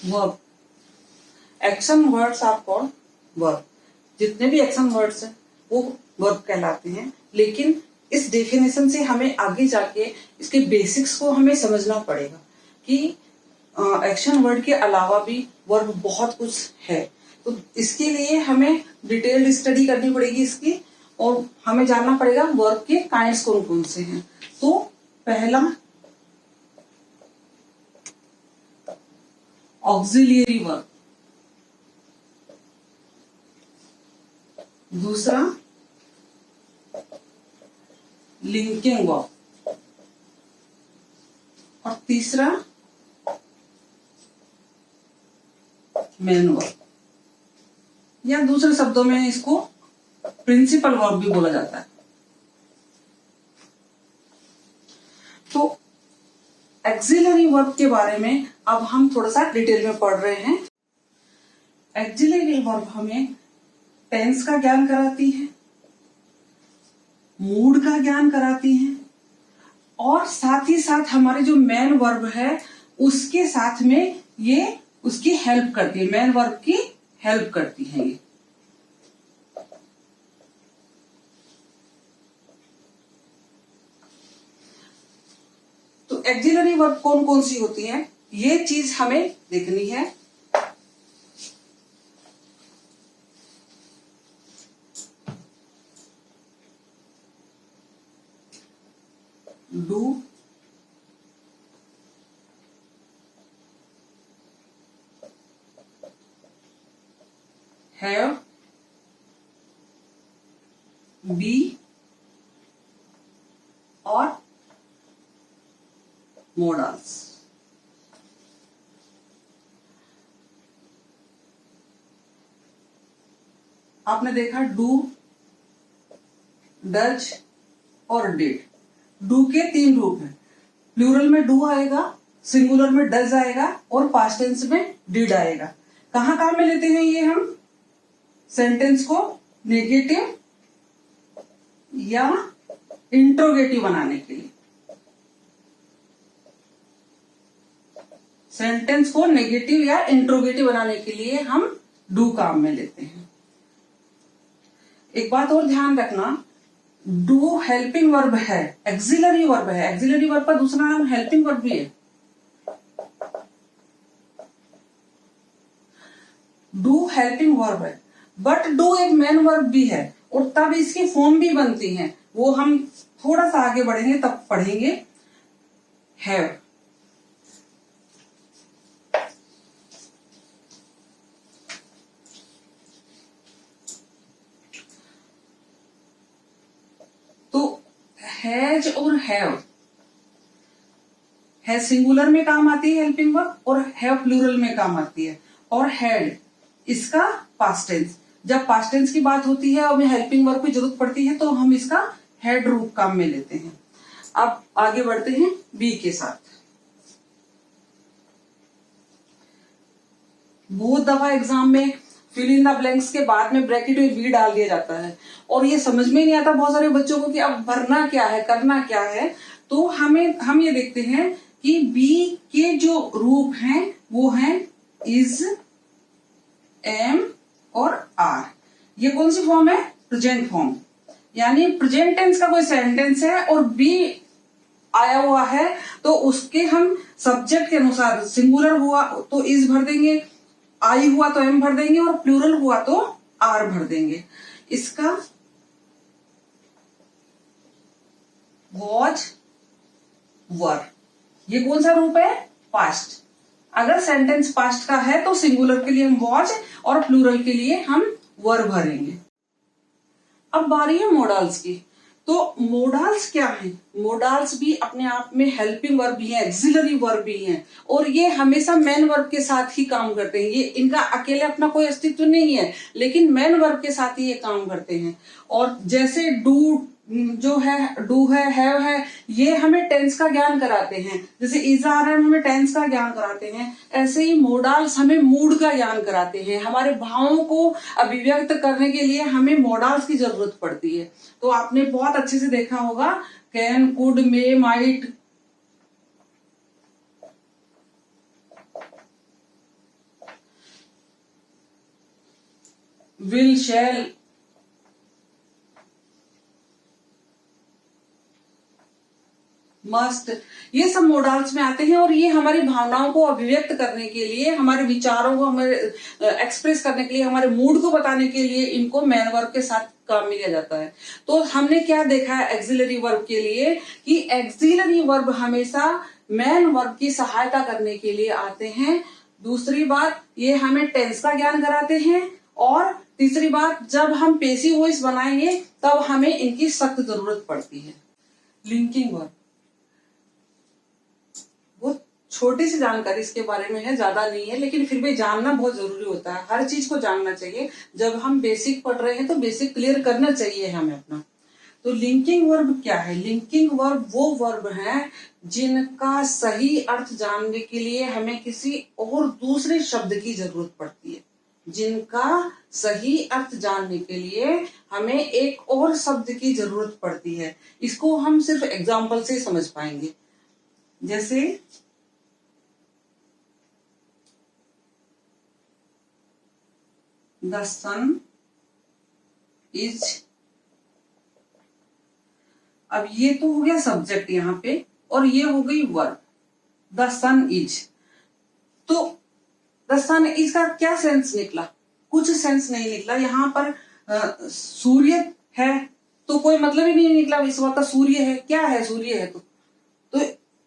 Verb, action words are called verb. जितने भी action words हैं वो वर्ब कहलाते हैं। लेकिन इस डेफिनेशन से हमें आगे जाके इसके बेसिक्स को हमें समझना पड़ेगा कि एक्शन वर्ड के अलावा भी वर्ब बहुत कुछ है। तो इसके लिए हमें डिटेल्ड स्टडी करनी पड़ेगी इसकी, और हमें जानना पड़ेगा वर्ब के काइंड्स कौन कौन से हैं। तो पहला ऑक्सिलियरी वर्ब, दूसरा लिंकिंग वर्ब, और तीसरा मेन वर्ब, या दूसरे शब्दों में इसको प्रिंसिपल वर्ब भी बोला जाता है। तो एक्सिलरी वर्ब के बारे में अब हम थोड़ा सा डिटेल में पढ़ रहे हैं। एक्सिलरी वर्ब हमें टेंस का ज्ञान कराती है, मूड का ज्ञान कराती है, और साथ ही साथ हमारे जो मेन वर्ब है उसके साथ में ये उसकी हेल्प करती है, मेन वर्ब की हेल्प करती है ये। तो एक्सिलरी वर्ब कौन कौन सी होती है ये चीज हमें देखनी है। डू, हैव, बी और मोडल्स। आपने देखा डू, डज और डिड। डू के 3 रूप हैं। प्लूरल में डू आएगा, सिंगुलर में डज आएगा, और पास्ट टेंस में डिड आएगा। कहां कहां में लेते हैं ये हम? सेंटेंस को नेगेटिव या इंट्रोगेटिव बनाने के लिए। सेंटेंस को नेगेटिव या इंट्रोगेटिव बनाने के लिए हम डू काम में लेते हैं। एक बात और ध्यान रखना, डू हेल्पिंग वर्ब है, एक्सिलरी वर्ब है। एक्सिलरी वर्ब का दूसरा नाम हेल्पिंग वर्ब भी है। डू हेल्पिंग वर्ब है, बट डू एक मेन वर्ब भी है, और तब इसकी फॉर्म भी बनती है, वो हम थोड़ा सा आगे बढ़ेंगे तब पढ़ेंगे। हैव, तो हैज और हैव, है सिंगुलर में काम आती है हेल्पिंग वर्ब, और हैव प्लूरल में काम आती है। और हैड इसका पास्ट टेंस, जब पास्ट टेंस की बात होती है और हमें हेल्पिंग वर्ब की जरूरत पड़ती है तो हम इसका हैड रूप काम में लेते हैं। अब आगे बढ़ते हैं बी के साथ। बहुत दफा एग्जाम में फिल इन द ब्लैंक्स के बाद में ब्रैकेट में बी डाल दिया जाता है, और ये समझ में नहीं आता बहुत सारे बच्चों को कि अब भरना क्या है, करना क्या है। तो हम ये देखते हैं कि बी के जो रूप हैं वो हैं इज, एम और आर। ये कौन सी फॉर्म है? Present form. यानी प्रेजेंट टेंस का कोई सेंटेंस है और बी आया हुआ है तो उसके हम सब्जेक्ट के अनुसार, सिंगुलर हुआ तो इज भर देंगे, आई हुआ तो एम भर देंगे, और प्लूरल हुआ तो आर भर देंगे। इसका वॉज, वर, ये कौन सा रूप है? पास्ट। अगर सेंटेंस पास्ट का है तो सिंगुलर के लिए हम वॉज और प्लूरल के लिए हम वर भरेंगे। अब बारी है मोडाल्स की। तो मोडाल्स क्या है? मोडाल्स भी अपने आप में हेल्पिंग वर्ब भी है, एक्सिलरी वर्ब भी है, और ये हमेशा मेन वर्ब के साथ ही काम करते हैं। ये इनका अकेले अपना कोई अस्तित्व नहीं है, लेकिन मेन वर्ब के साथ ही ये काम करते हैं। और जैसे डू जो है, डू है, हैव है, ये हमें टेंस का ज्ञान कराते हैं। जैसे इज आर एम हमें टेंस का ज्ञान कराते हैं, ऐसे ही मोडाल्स हमें मूड का ज्ञान कराते हैं। हमारे भावों को अभिव्यक्त करने के लिए हमें मोडाल्स की जरूरत पड़ती है। तो आपने बहुत अच्छे से देखा होगा, can, could, may, might, will, shall, must, ये सब मोडाल्स में आते हैं और ये हमारी भावनाओं को अभिव्यक्त करने के लिए, हमारे विचारों को हमारे एक्सप्रेस करने के लिए, हमारे मूड को बताने के लिए इनको मैन वर्ब के साथ काम में लिया जाता है। तो हमने क्या देखा है एक्सिलरी वर्ब के लिए कि एक्सिलरी वर्ब हमेशा मैन वर्ब की सहायता करने के लिए आते हैं। दूसरी बात, ये हमें टेंस का ज्ञान कराते हैं। और तीसरी बात, जब हम पेसिव वॉइस बनाएंगे तब हमें इनकी सख्त जरूरत पड़ती है। लिंकिंग वर्ब, बहुत छोटी सी जानकारी इसके बारे में है, ज्यादा नहीं है, लेकिन फिर भी जानना बहुत जरूरी होता है। हर चीज को जानना चाहिए। जब हम बेसिक पढ़ रहे हैं तो बेसिक क्लियर करना चाहिए हमें अपना। तो लिंकिंग वर्ब क्या है? लिंकिंग वर्ब वो वर्ब है जिनका सही अर्थ जानने के लिए हमें किसी और दूसरे शब्द की जरूरत पड़ती है। जिनका सही अर्थ जानने के लिए हमें एक और शब्द की जरूरत पड़ती है। इसको हम सिर्फ एग्जाम्पल से समझ पाएंगे। जैसे द सन इज, अब ये तो हो गया सब्जेक्ट यहां पे और ये हो गई वर्ब, द सन इज। तो द सन इज का क्या सेंस निकला? कुछ सेंस नहीं निकला। यहाँ पर सूर्य है तो कोई मतलब ही नहीं निकला इस वक्त। सूर्य है, क्या है? सूर्य है। तो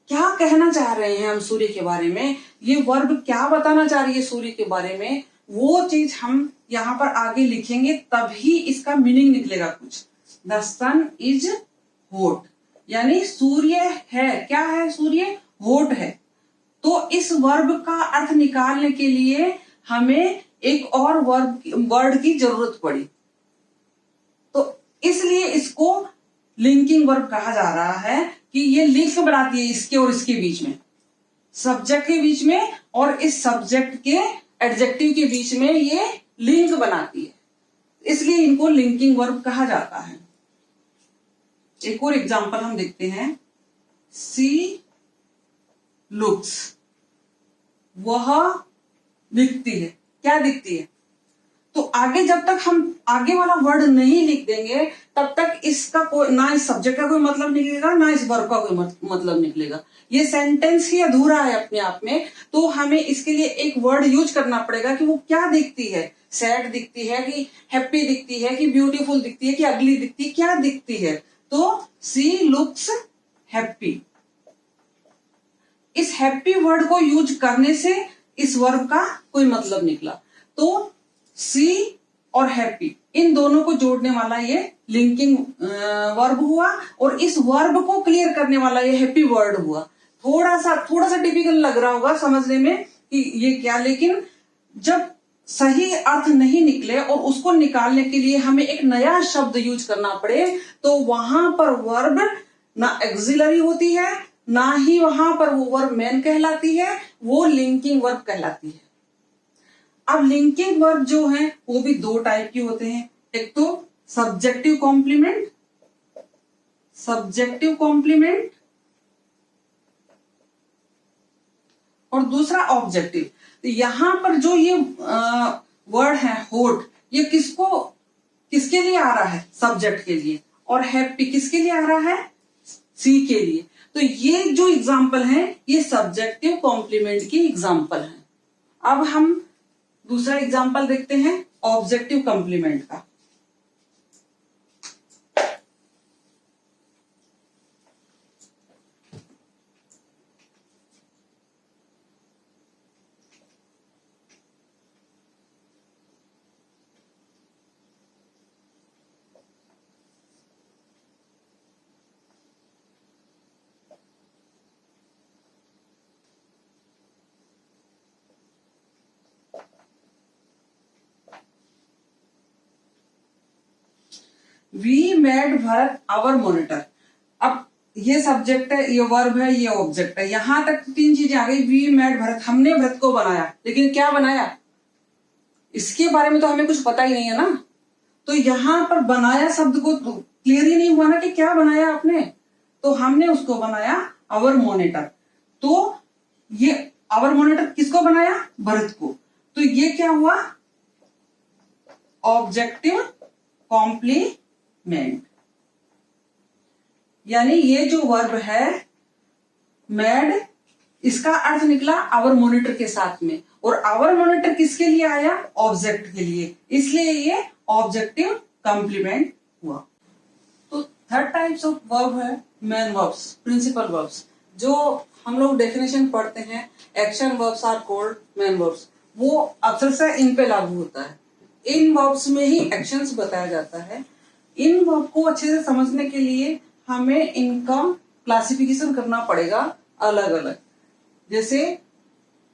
क्या कहना चाह रहे हैं हम सूर्य के बारे में? ये वर्ब क्या बताना चाह रही है सूर्य के बारे में? वो चीज हम यहाँ पर आगे लिखेंगे तभी इसका मीनिंग निकलेगा कुछ। द सन इज हॉट, यानी सूर्य है। क्या है? सूर्य हॉट है। तो इस वर्ब का अर्थ निकालने के लिए हमें एक और वर्ड की जरूरत पड़ी। तो इसलिए इसको लिंकिंग वर्ब कहा जा रहा है कि ये लिंक बनाती है इसके और इसके बीच में, सब्जेक्ट के बीच में और इस सब्जेक्ट के एडजेक्टिव के बीच में ये लिंक बनाती है। इसलिए इनको लिंकिंग वर्ब कहा जाता है। एक और एग्जांपल हम देखते हैं। सी लुक्स, वह दिखती है। क्या दिखती है? तो आगे जब तक हम आगे वाला वर्ड नहीं लिख देंगे तब तक इसका कोई, ना इस सब्जेक्ट का कोई मतलब निकलेगा ना इस वर्ब का कोई मतलब निकलेगा। ये सेंटेंस ही अधूरा है अपने आप में। तो हमें इसके लिए एक वर्ड यूज करना पड़ेगा कि वो क्या दिखती है। सैड दिखती है कि हैप्पी दिखती है कि ब्यूटीफुल दिखती है कि अगली दिखती है, क्या दिखती है? तो सी लुक्स हैप्पी। इस हैप्पी वर्ड को यूज करने से इस वर्ब का कोई मतलब निकला। तो सी और हैप्पी, इन दोनों को जोड़ने वाला ये लिंकिंग वर्ब हुआ और इस वर्ब को क्लियर करने वाला ये हैप्पी वर्ड हुआ। थोड़ा सा टिपिकल लग रहा होगा समझने में कि ये क्या, लेकिन जब सही अर्थ नहीं निकले और उसको निकालने के लिए हमें एक नया शब्द यूज करना पड़े तो वहां पर वर्ब ना एक्सिलरी होती है ना ही वहां पर वो वर्ब मैन कहलाती है, वो लिंकिंग वर्ब कहलाती है। अब लिंकिंग वर्ब जो है वो भी दो टाइप के होते हैं। एक तो सब्जेक्टिव कॉम्प्लीमेंट और दूसरा ऑब्जेक्टिव। तो यहां पर जो ये वर्ड है होट, ये किसके लिए आ रहा है? सब्जेक्ट के लिए। और हैप्पी किसके लिए आ रहा है? सी के लिए। तो ये जो एग्जाम्पल है ये सब्जेक्टिव कॉम्प्लीमेंट की एग्जाम्पल है। अब हम दूसरा एग्जाम्पल देखते हैं ऑब्जेक्टिव कॉम्प्लीमेंट का। We made Bharat our monitor. अब ये सब्जेक्ट है, ये वर्ब है, ये ऑब्जेक्ट है। यहां तक तीन चीजें आ गई। वी मेड भरत, हमने भरत को बनाया, लेकिन क्या बनाया इसके बारे में तो हमें कुछ पता ही नहीं है ना। तो यहां पर बनाया शब्द को क्लियर ही नहीं हुआ ना कि क्या बनाया आपने। तो हमने उसको बनाया आवर मॉनिटर। तो ये आवर मॉनिटर किसको बनाया? भरत को। तो ये क्या हुआ? Objective complement. यानी ये जो वर्ब है मैड, इसका अर्थ निकला आवर मॉनिटर के साथ में, और आवर मॉनिटर किसके लिए आया? ऑब्जेक्ट के लिए, इसलिए ये ऑब्जेक्टिव कॉम्प्लीमेंट हुआ। तो थर्ड टाइप्स ऑफ वर्ब है मेन वर्ब्स, प्रिंसिपल वर्ब्स। जो हम लोग डेफिनेशन पढ़ते हैं, action verbs are called main verbs, वो अक्सर इन पे लागू होता है। इन वर्ब्स में ही एक्शंस बताया जाता है। इन वर्ब को अच्छे से समझने के लिए हमें इनका क्लासिफिकेशन करना पड़ेगा अलग अलग। जैसे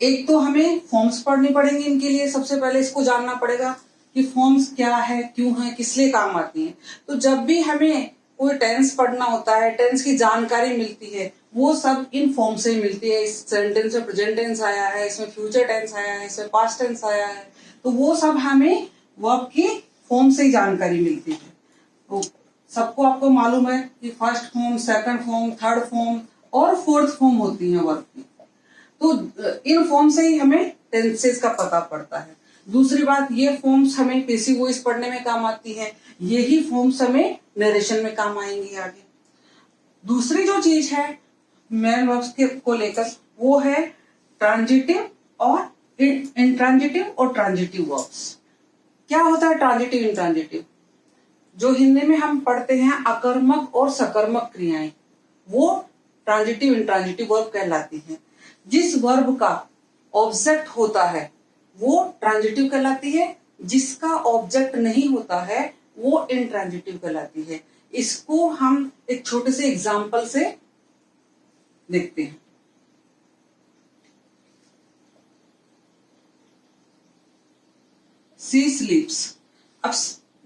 एक तो हमें फॉर्म्स पढ़नी पड़ेंगे इनके लिए, सबसे पहले इसको जानना पड़ेगा कि फॉर्म्स क्या है, क्यों है, किस लिए काम आती हैं। तो जब भी हमें कोई टेंस पढ़ना होता है, टेंस की जानकारी मिलती है, वो सब इन फॉर्म से मिलती है। इस सेंटेंस में प्रेजेंट टेंस आया है, इसमें फ्यूचर टेंस आया है, इसमें पास्ट टेंस आया है, तो वो सब हमें वर्ब की फॉर्म से ही जानकारी मिलती है। तो सबको आपको मालूम है कि first form, second form, third form और फोर्थ फॉर्म होती है वर्ब की। तो इन फॉर्म से ही हमें टेंसेस का पता पड़ता है। दूसरी बात, ये फॉर्म्स हमें पैसिव वॉइस पढ़ने में काम आती है, यही फॉर्म्स हमें नरेशन में काम आएंगी आगे। दूसरी जो चीज है मेन वर्ब्स को लेकर, वो है ट्रांजिटिव और इंट्रांजिटिव और ट्रांजिटिव वर्ब्स। क्या होता है ट्रांजिटिव इंट्रांजिटिव? जो हिंदी में हम पढ़ते हैं अकर्मक और सकर्मक क्रियाएं, वो ट्रांजिटिव इंट्रांजिटिव वर्ब कहलाती हैं। जिस वर्ब का ऑब्जेक्ट होता है वो ट्रांजिटिव कहलाती है, जिसका ऑब्जेक्ट नहीं होता है वो इंट्रांजिटिव कहलाती है। इसको हम एक छोटे से एग्जाम्पल से देखते हैं। सी स्लीप्स, अब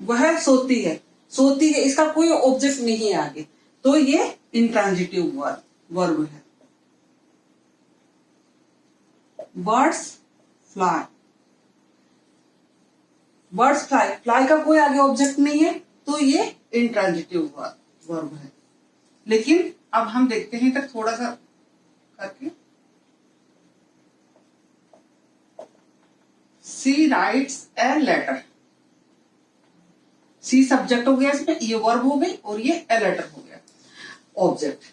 वह सोती है, सोती है, इसका कोई ऑब्जेक्ट नहीं है आगे, तो ये इंट्रांजिटिव वर्ब है। Birds fly, birds fly, fly का कोई आगे ऑब्जेक्ट नहीं है, तो ये इंट्रांजिटिव वर्ब है। लेकिन अब हम देखते हैं तक थोड़ा सा करके। C writes a letter, C subject हो गया, इसमें ये वर्ब हो गई और ये ए लेटर हो गया ऑब्जेक्ट।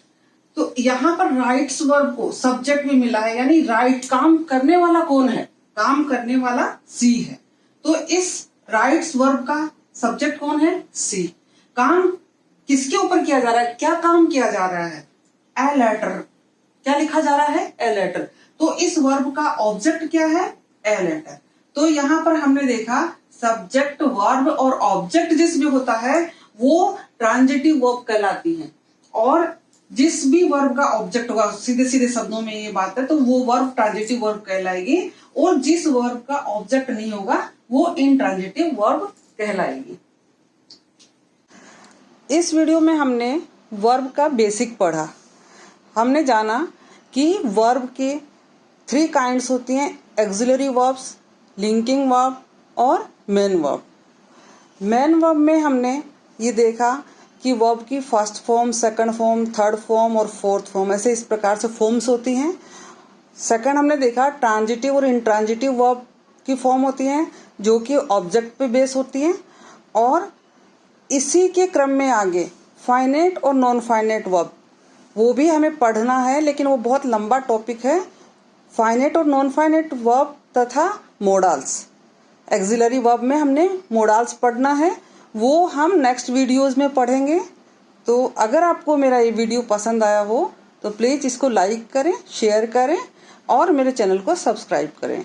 तो यहाँ पर राइट्स वर्ब को सब्जेक्ट भी मिला है, यानी राइट काम करने वाला कौन है? काम करने वाला सी है। तो इस राइट्स वर्ब का सब्जेक्ट कौन है? सी। काम किसके ऊपर किया जा रहा है? क्या काम किया जा रहा है? A letter. क्या लिखा जा रहा है? A letter. तो इस वर्ब का ऑब्जेक्ट क्या है? A letter. तो यहाँ पर हमने देखा सब्जेक्ट, वर्ब और ऑब्जेक्ट जिस भी होता है वो ट्रांजिटिव वर्ब कहलाती है, और जिस भी वर्ब का ऑब्जेक्ट होगा, सीधे सीधे शब्दों में ये बात है, तो वो वर्ब ट्रांजिटिव वर्ब कहलाएगी, और जिस वर्ब का ऑब्जेक्ट नहीं होगा वो इंट्रांजिटिव वर्ब कहलाएगी। इस वीडियो में हमने वर्ब का बेसिक पढ़ा। हमने जाना कि वर्ब के 3 काइंड्स होती हैं, एक्सिलरी वर्ब्स, लिंकिंग वर्ब और मेन वर्ब। मेन वर्ब में हमने ये देखा कि वर्ब की first form, second form, third form और फोर्थ फॉर्म, ऐसे इस प्रकार से फॉर्म्स होती हैं। सेकंड हमने देखा ट्रांजिटिव और इंट्रांजिटिव वर्ब की फॉर्म होती हैं जो कि ऑब्जेक्ट पे बेस होती हैं, और इसी के क्रम में आगे फाइनेट और नॉन फाइनेट वर्ब, वो भी हमें पढ़ना है, लेकिन वो बहुत लंबा टॉपिक है। फाइनेट और नॉन फाइनेट वर्ब तथा मोडाल्स, एक्सिलरी वर्ब में हमने मोडाल्स पढ़ना है, वो हम नेक्स्ट वीडियोस में पढ़ेंगे। तो अगर आपको मेरा ये वीडियो पसंद आया हो तो प्लीज़ इसको लाइक करें, शेयर करें और मेरे चैनल को सब्सक्राइब करें।